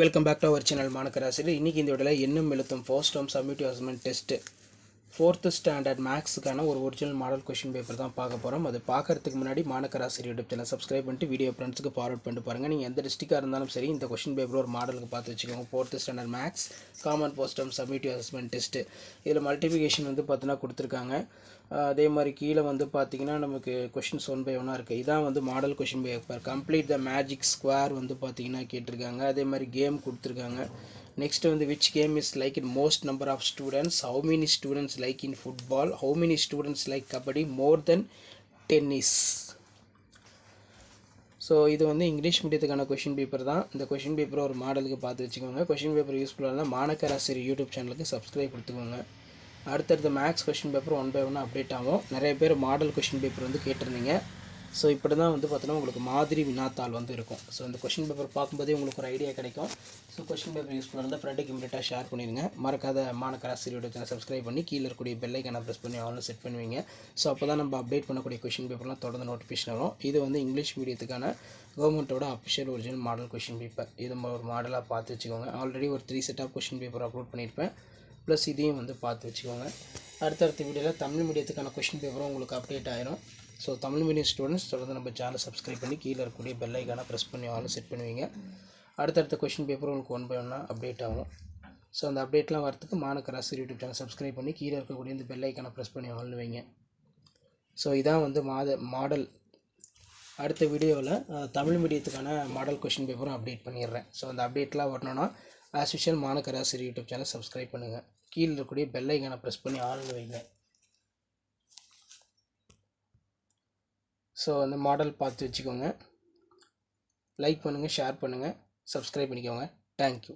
Welcome back to our channel மாணக்கராசிரியர். இன்னைக்கு இந்த வீடியோல Ennum Ezhuthum first term summative assignment test 4th standard மேக்ஸ்க்கான ஒரு ஒரிஜினல் மாடல் क्वेश्चन பேப்பர் தான் பார்க்க போறோம். அது பார்க்கிறதுக்கு முன்னாடி மாணக்கராசிரியர் யூடியூப் சேனல் சப்ஸ்கிரைப் பண்ணிட்டு வீடியோ ஃப்ரெண்ட்ஸ்க்கு ஃபார்வர்ட் பண்ணிட்டு பாருங்க. நீங்க எந்த டிஸ்ட்ரிக்டா இருந்தாலும் சரி இந்த क्वेश्चन பேப்பர் ஒரு மாடலுக்கு பார்த்து வெச்சுக்கோங்க. 4th standard maths common first term summative assignment test. இதுல மல்டிப்ளிகேஷன் வந்து பார்த்தீனா கொடுத்திருக்காங்க. அதே மாதிரி கீழ வந்து பாத்தீங்கன்னா நமக்கு क्वेश्चंस 1 by 1 இருக்கு. இதான் வந்து மாடல் क्वेश्चन பேப்பர். கம்ப்ளீட் தி மேஜிக் ஸ்கொயர் வந்து பாத்தீங்கன்னா கேட்டிருக்காங்க. அதே மாதிரி கேம் கொடுத்திருக்காங்க. Next வந்து which game is like in most number of students, how many students like in football, how many students like kabaddi more than tennis. So இது வந்து English மீடியத்துக்கான question paper தான். இந்த கொஷின் பேப்பரை ஒரு மாடலுக்கு பார்த்து வச்சுக்கோங்க. கொஷின் பேப்பர் யூஸ்ஃபுல்லாக இருந்தால் மாணக்கராசிரியர் யூடியூப் சேனலுக்கு சப்ஸ்கிரைப் கொடுத்துக்கோங்க. அடுத்தடுத்த maths question paper 1 by 1 update ஆகும். நிறைய பேர் மாடல் கொஷின் பேப்பர் வந்து கேட்டிருந்தீங்க. ஸோ இப்படி தான் வந்து பார்த்தோன்னா உங்களுக்கு மாதிரி வினாத்தாள் வந்து இருக்கும். ஸோ இந்த கொஷின் பேப்பர் பார்க்கும்போதே உங்களுக்கு ஒரு ஐடியா கிடைக்கும். ஸோ கொஷின் பேப்பர் யூஸ்ஃபுல்லாக இருந்தால் ஃப்ரெண்டுக்கு இமீடியட்டாக ஷேர் பண்ணிடுங்க. மறக்காத மாணக்கராசிரியர் யூடியூப் சேனல் சப்ஸ்கிரைப் பண்ணி கீழே இருக்கக்கூடிய பெல் ஐக்கானை ப்ரெஸ் பண்ணி ஆன்லைன் செட் பண்ணுவீங்க. ஸோ அப்போ தான் நம்ம அப்டேட் பண்ணக்கூடிய கொஷின் பேப்பர்லாம் தொடர்ந்து நோட்டிஃபிகேஷன் வரும். இது வந்து இங்கிலீஷ் மீடியத்துக்கான கவர்மெண்ட்டோட official original model question paper. இது நம்ம ஒரு மாடலாக பார்த்து வச்சுக்கோங்க. ஆல்ரெடி ஒரு 3 set of question paper upload பண்ணியிருப்பேன். ப்ளஸ் இதையும் வந்து பார்த்து வச்சுக்கோங்க. அடுத்தடுத்த வீடியோவில் தமிழ் மீடியத்துக்கான கொஷின் பேப்பரும் உங்களுக்கு அப்டேட் ஆயிரும். ஸோ தமிழ் மீடியம் ஸ்டூடெண்ட்ஸ் தொடர்ந்து நம்ம சேனலை சப்ஸ்கிரைப் பண்ணி கீழே இருக்கக்கூடிய பெல் ஐக்கானை ப்ரெஸ் பண்ணி ஆன்லைன் செட் பண்ணுவீங்க. அடுத்தடுத்த கொஷின் பேப்பர் உங்களுக்கு 1 by 1 அப்டேட் ஆகும். ஸோ அந்த அப்டேட்லாம் வரதுக்கு மாணக்கராசிரியர் யூடியூப் சேனல் சப்ஸ்கிரைப் பண்ணி கீழே இருக்கக்கூடிய இந்த பெல் ஐக்கானை ப்ரெஸ் பண்ணி ஆன்லைன் வைங்க. ஸோ இதான் வந்து மாடல். அடுத்த வீடியோவில் தமிழ் மீடியத்துக்கான மாடல் கொஷின் பேப்பரும் அப்டேட் பண்ணிடுறேன். ஸோ அந்த அப்டேட்லாம் வரணும்னா as usual Manakkarasiriyar YouTube channel subscribe பண்ணுங்கள். கீழே இருக்கக்கூடிய பெல் ஐக்கானை ப்ரெஸ் பண்ணி ஆன்லைன் வைங்க. ஸோ அந்த மாடல் பார்த்து வச்சுக்கோங்க. லைக் பண்ணுங்கள், ஷேர் பண்ணுங்கள், சப்ஸ்கிரைப் பண்ணிக்கோங்க. தேங்க்யூ.